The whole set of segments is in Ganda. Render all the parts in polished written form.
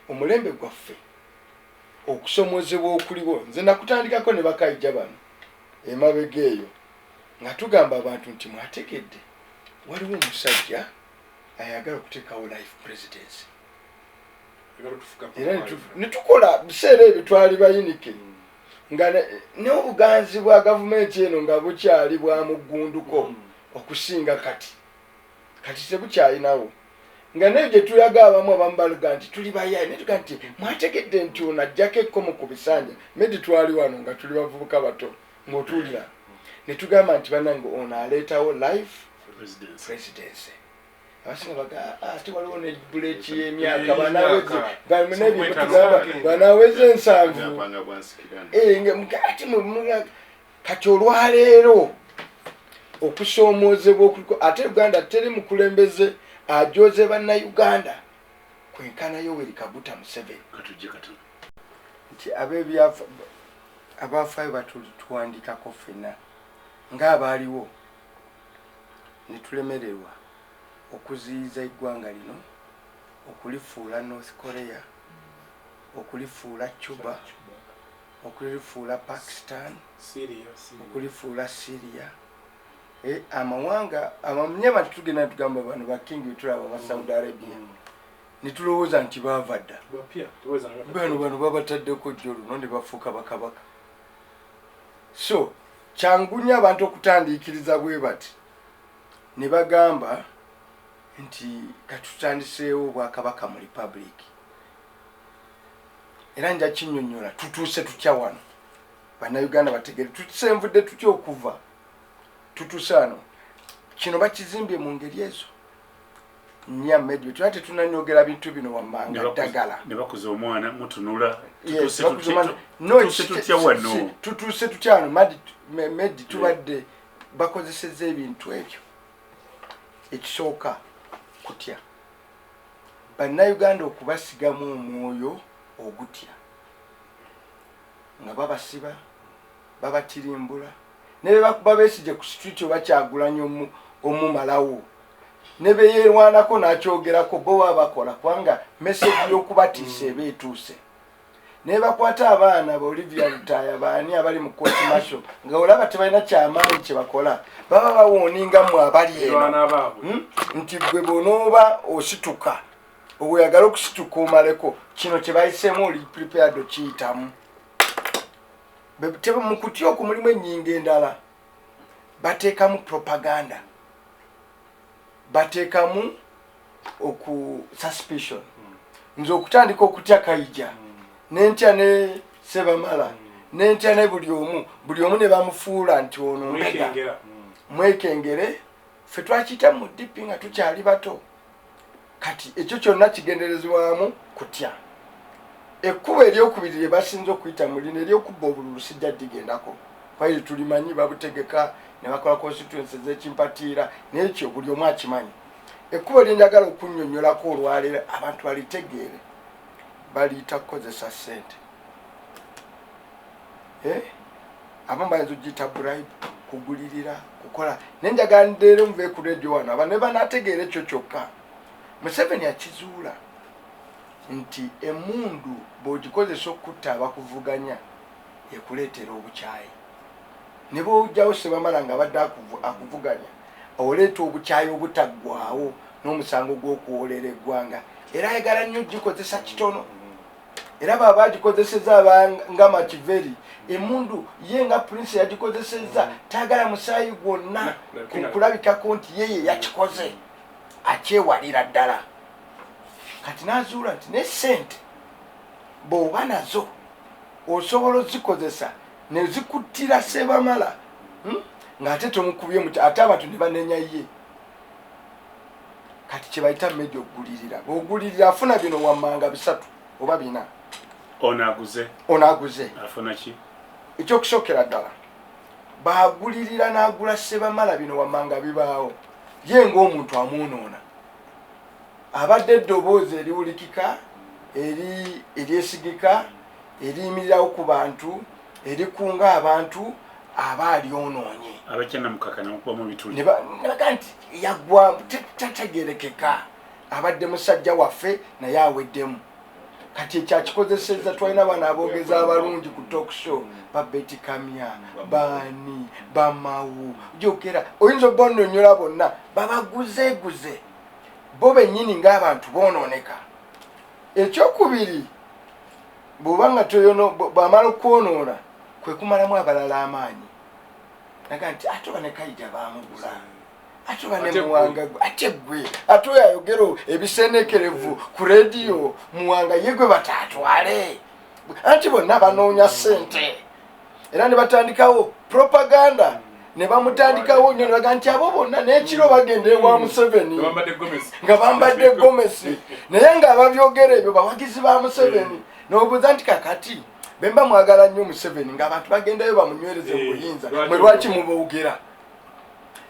omulembe gwaffe okusomozebwa okuliwo nze nakutandikako ne bakayija bano emabega eyo nga tugamba abantu nti mwategedde waliwo omusajja ayagala okuteekawo life presidency era netukola biseera ebyo twali bayinike nga n'obuganzi bwa gavumenti eno nga bukyali bwa muggunduko okusinga kati tebukyalinawo nga naye gye tulaga abamu abamu baluga nti tuli bayayi naye tuga nti mwategedde nti ono ajjako ekkomo ku bisanja medi twali wano nga tuli bavubuka bato ng'otuulira ne tugamba nti bannange ono aleetawo life presidency abasinga baga ate waliwo ne buleeki y'emyaka banaweze ensanvu kati olwaleero okusoomozebwa okuliko ate Uganda teri mukulembeze ajooze bannayuganda kwenkana Yoweri Kaguta Museveni nti abafaayo batuwandikako ffenna ng'abaaliwo ne tulemererwa okuziyiza eggwanga lino okulifuula North Korea okulifuula Cuba okulifuula Pakistan okulifuula Syria amawanga amanyama tugenda tugamba bano bakingi betulaba ba Saudi Arabia nitulowooza nti baava dda bano babataddeko jjo luno ne bafuuka bakabaka so kyangunya abantu okutandiikiriza bwe bati ne bagamba nti katutandiseewo obwakabaka mu republic era nja kinnyonnyola tutuuse tutya wano bannayuganda bategere tusenvudde tutya okuva tutuuse ano kino bakizimbye mu ngeri ezo nya medio tuba tetunanyogera bintu bino wammanga ddagala ne bakuza omwana mutunula tutuuse tutya wano medi tubadde bakozeseza ebintu ebyo ekisooka kutya bannayuganda okubasigamu omwoyo ogutya nga babasiba babatirimbula ne bebakuba beesije ku street oba Kyagulanyi omumalawo ne beyeerwanako n'akyogerako bo babakola kubanga message y'okubatiisa eba etuuse ne bakwata abaana ba Olivia Lutaya baani abali mu court martial nga olaba tebalina kyamaanyi kye bakola baba bawooninga mu abali eno nti gwe bonooba osituka oyagala okusituka omaleko kino kye bayiseemu oli prepared okiyitamu mu kutya okwo mulimu ennyingo endala bateekamu propaganda bateekamu suspicion nze okutandika okutya Kayija nentya ne Sebamala nentya ne buli omu ne bamufuula nti ono mwekengere ffe twakiyita mu dipi nga tukyali bato kati ekyo kyonna kigenderezebwamu kutya ekkubo eryokubiri lye basinza okuyita mu lino eryokubba obululu sijja digendako faire tulimanyi babutegeka ne bakola constituency z'ekimpatiira n'ekyo buli omu akimanyi ekkubo lyenjagala okunnyonnyolako olwaleero abantu balitegeere baliyita kukozesa ssente abamu bayinza okugiyita bribe kugulirira kukola nenjagala ndeere muve ku radio wano aba ne banategeera ekyo kyokka Museveni akizuula nti emundu bw'ogikozesa okutta abakuvuganya ekuleetera obukyayi ne bw'ojjawo Sebamala nga abadde akuvuganya oleeta obukyayi obutaggwaawo n'omusango gw'okuwoolera eggwanga era ayagala nnyo gikozesa kitono era baba bagikozeseza nga Makiveri emundu ye nga Prince yagikozeseza taagala musaayi gwonna kulabikako nti yeye yakikoze akyewalira ddala kati n'azuula nti ne ssente bw'oba nazo osobola ozikozesa ne zikuttira Sebamala ng'ate tomukubye muti ate abantu ne banenya ye kati kye bayita media okugulirira bw'ogulirira afuna bino wammanga 3 oba 4 onaaguze afuna ki ekyokusookera ddala baagulirira n'agula Sebamala bino wammanga bibaawo ye ng'omuntu amwonoona abadde eddoboozi eriwulikika eryesigika eriyimirirawo ku bantu erikunga abantu aba alyonoonye nebaga nti yaggwa tategerekeka abadde musajja waffe naye aweddemu kati ekyakikozeseza twalina bana aboogeza abalungi ku talk show babeti kamya bani bamawu jokera oyinza obonnonyola bonna babaguzeeguze bo bennyini ng'abantu boononeka. Ekyokubiri bw'obanga toyono bw'amala okwonoona kwe kumalamu abalala amaanyi naga nti ate bane Kaija baamugula ate bane Muwanga ate gwe ate oyo ayogera ebisenekerevu ku rediyo Muwanga ye gwe bataatwale anti bonna banoonya ssente era ne batandikawo propaganda ne bamutandikawo nnyo ne baga nti abo bonna n'ekiro bagenda ewa Museveni nga bambadde gomesi naye ng'ababyogera ebyo bawagizi ba Museveni n'obuuza nti kakati bemba mwagala nnyo Museveni ng'abantu bagendayo bamunywereze mu buyinza mwe lwaki muboogera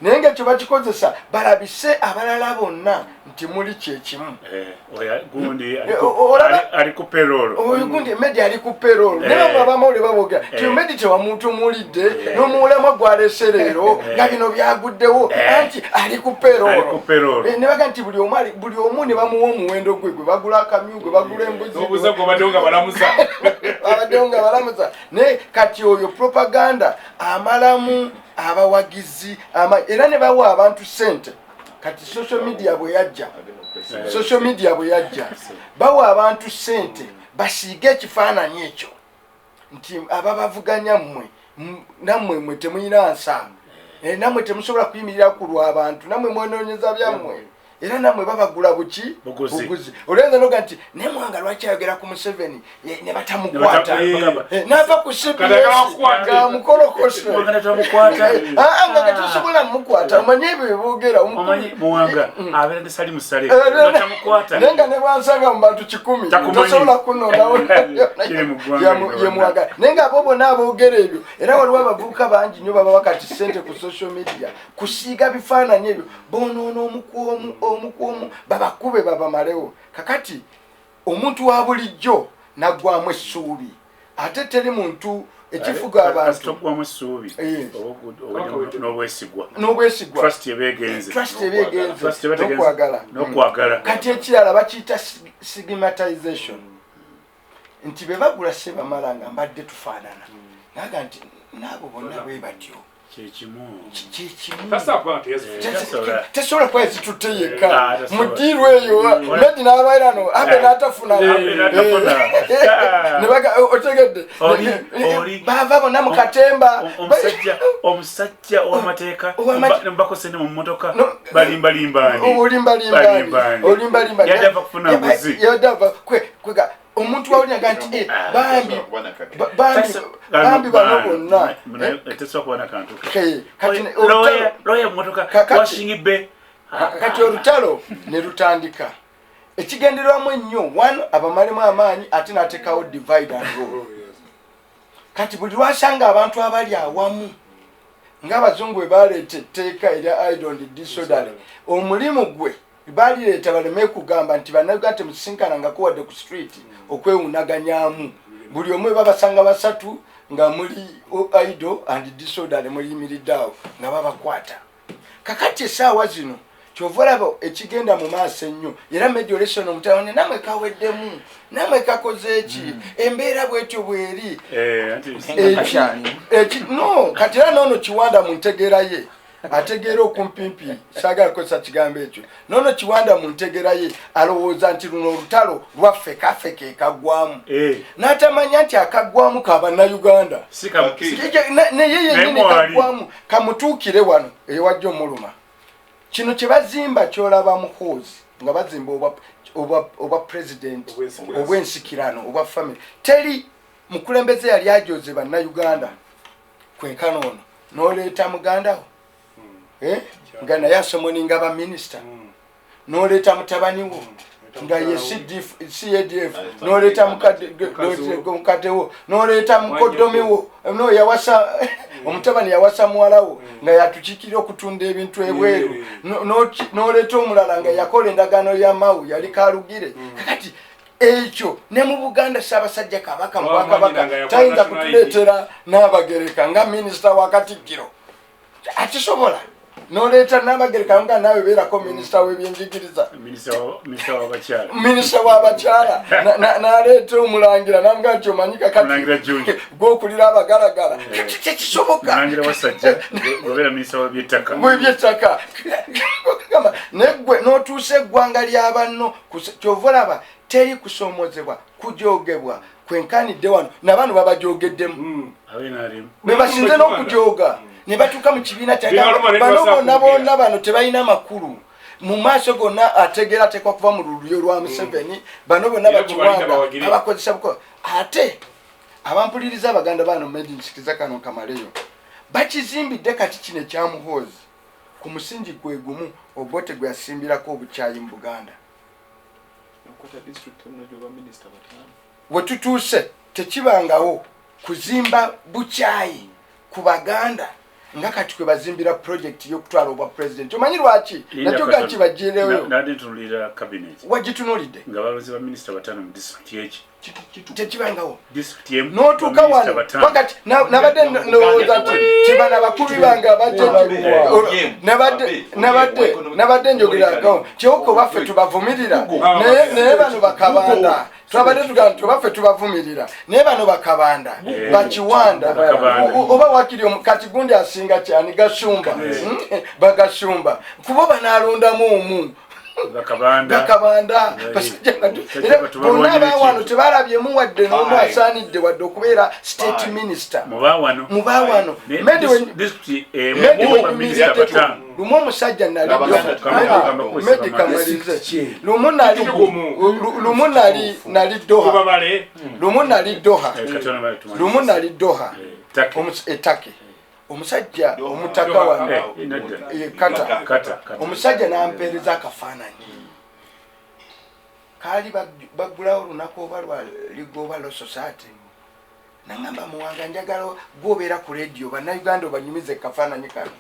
naye ng'ekyo bakikozesa balabise abalala bonna nti muli kyekimu. Gundi ali ku payroll oyo gundi media ali ku payroll naye abamawulire baboogera ti media tewamuntu mulidde n'omuwulemu gwalese leero nga bino byaguddewo anti ali ku payroll ne baga nti buli omu ne bamuwa omuwendo gwe bagula akamyu gwe bagula embuzi abaddewo nga balamuza naye kati oyo propaganda amalamu abawagizi era ne bawa abantu ssente kati social media bwe yajja bawa abantu ssente basiige ekifaananyi ekyo nti ababavuganya nammwe temuyina nsa nammwe temusobola kuyimirira ku lw'abantu nammwe mwonoonyeza byammwe era nammwe babagula buguzi olwenza noga nti naye Muwanga lwaki ayogera ku Museveni ne batamukwata nava ku CBS nga mukolokose nga tetusobola mukwata omanye ebyo byeboogera Muwanga abeera tesali musale naye nga ne bwansanga mu bantu 100 tosobola kunonawo ye Muwanga naye nga abo bonna aboogera ebyo era waliwo abavubuka bangi nnyo baba bakati ssente ku social media kusiiga bifaananyi ebyo boonoona omukuomu babakube babamalewo kakati omuntu wa bulijjo naggwamu essuubi ate teri muntu ekifuga abantu n'obwesigwa trust ebeegenze n'okwagala kati ekirala bakiyita stigmatization nti be bagula sebamala nga mbadde tufaanana naga nti naabo bonna bwe batyo tesobola kuba ezituteyeka mudiirwa eyo medi n'abairano abe n'atafuna otegedde bava bonna mu katemba omusajja ow'amateeka mbakosene mu mmotoka balimbalimbaani yadava kufuna nguzi omuntu wawuliraga nti bambi bano bonna kati olutalo ne lutandika ekigenderwamu ennyo abamalemu amaanyi ate n'ateekawo divide and rule kati buli lwasanga abantu abali awamu ng'abazungu bwe baleeta etteeka erya idle and disorderly omulimu gwe balireeta baleme kugamba nti bannayuganda temusisinkanangako wadde ku street okwewunaganyamu buli omu babasanga basatu nga muli idle and disorderly muyimiridde awo nga babakwata kakati essaawa zino kyova olaba ekigenda mu maaso ennyo era mediolation omutawone namwe kaweddemu namwe kakoze eki embeera bwetyo bweri no kati era noono Kiwanda mu ntegeera ye ategeera okumpimpi saagala kukozesa kigambo ekyo noono Kiwanda mu ntegeera ye alowooza nti luno olutalo lwaffe kaffe kaggwamu n'atamanya nti akaggwamu ka bannayuganda naye yennyini kaggwamu kamutuukire wano ewajja omuluma kino kye bazimba kyolaba muhoozi nga bazimba oba president obwensikirano obwa family teri mukulembeze yali ajooze bannayuganda kwenkana ono n'oleeta mugandawo nga naye asomoninga baminisita n'oleeta mutabani wo nga ye CADF n'oleeta mukaddewo n'oleeta mukoddomi wo yawasa omutabani yawasa muwalawo nga yatukiikirira okutunda ebintu ebweru n'oleeta omulala nga yakola endagaano ya Mawu yali Kalugire kakati ekyo ne mu Buganda Ssaabasajja Kabaka mu Bwakabaka tayinza kutuleetera n'Abagereka nga minisita wa Katikkiro akisobola noleta n'amagereka nga nawe beerako minisita w'ebyenjigiriza minisita w'abakyala n'aleeta omulangira namugaa nti omanyika kati gwokulira abagalagala tekisoboka w'ebyettaka neggwe n'otuusa eggwanga ly'abanno kyova olaba teri kusoomozebwa kujoogebwa kwenkanidde wano nabano babajoogeddemu bebasinze n'okujooga ne batuuka mu kibiina kyabano bonna bano tebalina makulu mu maaso gonna ategeera ateekwa kuva mu lulyo lwa Museveni bano bonna bakiwanga abakozesa buko ate abampuliriza abaganda bano medinsikiza kano kamaleyo bakizimbidde kati kino ekyamuhoozi ku musingi gwe gumu Obote gwe yasimbirako obukyayi mu Buganda wetutuuse tekibangawo kuzimba bukyayi ku Baganda nga kati kwe bazimbira project y'okutwala obwa president omanyi lwaki nakyo gaki bagireyo nadintunulira cabinet wagitunulidde nga balozi ba minister batano mu district yeki tekibangawo district yemu n'otuuka wano wakati nabadde ndowooza nti kibana abakubi bange nabadde njogerako kyoko baffe tubavumirira naye bano bakabanda twabadde tugamba nti baffe tubavumirira naye bano bakabanda bakiwanda oba wakiri kati gundi asinga kyani gasumba bagasumba kubo banaalondamu omu bakabanda bonna abawano tebalabyemu wadde n'omu asaanidde wadde okubeera state minister mubawano lumu omusajja lumu nali Doha etake omusajja omutaka wange kata omusajja n'ampeereza akafaananyi kaali bagulawo olunaku oba lwaligoba lo society nangamba Muwanga njagala gwobeera ku radio bannayuganda obanyumize kafaananyi kano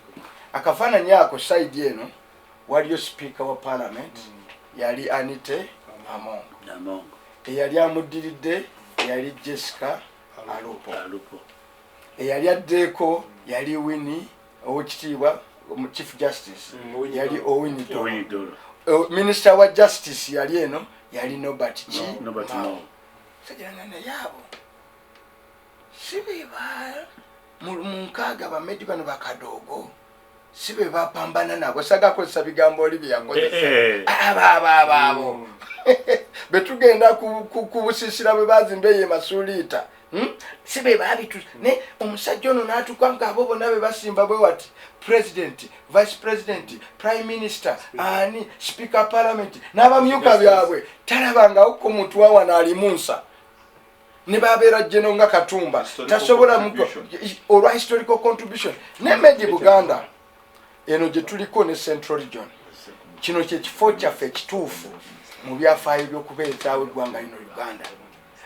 akafaananyi ako side eno waliyo speaker wa parliament yali Anite Among eyali amuddiridde yali Jessica Alupo eyali addeeko yali Winnie owekitiibwa chief justice yali Owini Dolo minister wa justice yali eno yali Nobert sajirangana yabo sibiba munkaaga bamedi bano bakadogo sibe bapambana nabo sagakozesa bigambo oli byakozesa abo betugenda ku busisira bwe bazimbe ye masuliita sibe babitu ne omusajja ono n'atuuka ng'abo bonna be basimba bwe wati president vice president prime minister ani speaker parliament n'abamyuka byabwe talabangawo ko muntu wawana alimunsa ne babeera jeno nga Katumba tasobola olwa historical contribution ne medi Buganda eno gye tuliko ne central region kino kyekifo kyaffe ekituufu mu byafaayo by'okubeezaawo eggwanga lino Uganda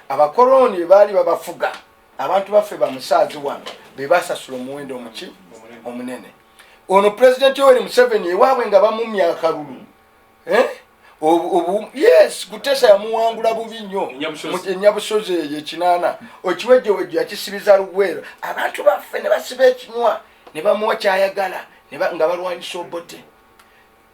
abakoloni baali babafuga abantu baffe bamusaazi wano bebasasula omuwendo omunene ono president Yoweri Museveni ewaabwe nga bamumya akalulu yes Kutesa yamuwangula bubi nnyo enyabusozi eyo ekinaana okiwejjewejjo yakisibiza Lugwera abantu baffe ne basiba ekinywa ne bamuwa kyayagala nga balwanyisa Obote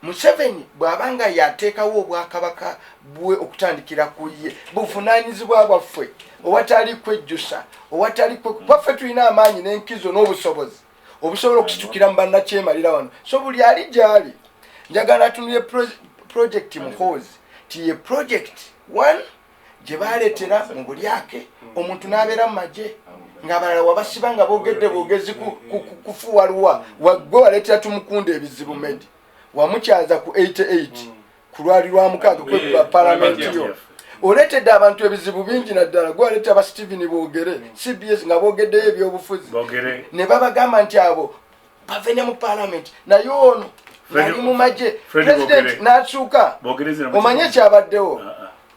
Museveni bw'abanga yateekawo obwakabaka bwe okutandikira ku ye buvunaanyizibwa bwaffe owatali kwejjusa owatali bwaffe tulina amaanyi n'enkizo n'obusobozi obusobola okusitukira mu bannakyemalira wano so buli ali gyali njagala atunulye project muhoozi ti ye project one gye baaleetera mu bulyake omuntu n'abeera mu magye ng'abalala wabasiba nga boogedde boogezi kufuwaluwa gwe waleetera tumukunda ebizibu medi wamukyaza ku 88 ku lwali lwa mukaaga kwegula palamenti yo oleetedde abantu ebizibu bingi naddala gwaleeta aba Stephen Boogere CBS nga boogeddeyo ebyobufuzi ne babagamba nti abo bave ne mu palamenti naye ono ali mu magye president n'atuuka omanye ekyabaddewo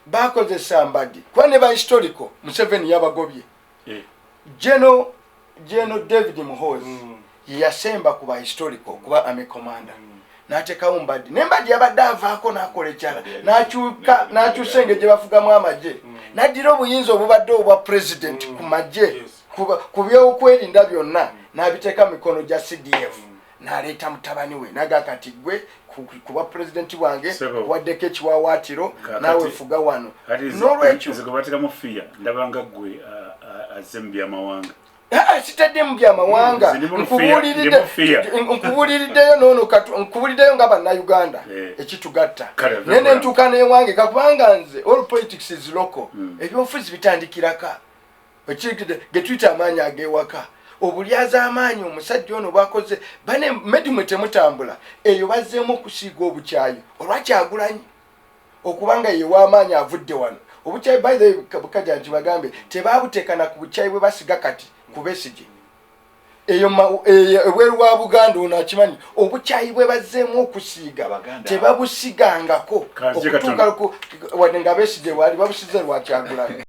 bakozesa mbadi kuba ne ba historical Museveni yabagobye General David Muhoozi yasemba ku ba historical kuba army commander n'ateekawo mbadi nembadi yabadde avaako n'akola ekyala n'akyusa engeri gye bafugamu amagye n'addira obuyinza obubadde obwa president ku magye ku byokwerinda byonna n'abiteeka mikono gya CDF n'aleeta mutabani we naga kati gwe kuba pulezidenti wange waddeko ekiwawaatiro naawe fuga wano n'olwekyo batiramu fiya ndabanga gwe azze mu byamawanga sitadde mu byamawanga nkubuuliriddeyo noono nkubuuliddeyo nga bannayuganda ekitugatta naye ne ntuuka n'ewange kakubanga nze all politics is local ebyobufuzi bitandikiraka ge tuyita amaanyi ag'ewaka obulyaza amaanyi omusajja ono bwakoze bane medimwe temutambula eyo bazzeemu okusiiga obukyayi olwakyagulanyi okubanga ye w'amaanyi avudde wano obukyayi by the bukajanti bagambe tebabuteekana ku bukyayi bwe basiga kati ku Besigye eyo ebweru wa Buganda ono akimanyi obukyayi bwe bazzeemu okusiiga tebabusigangako okutuuka wadde nga Besigye waali babusize lwakyagulanye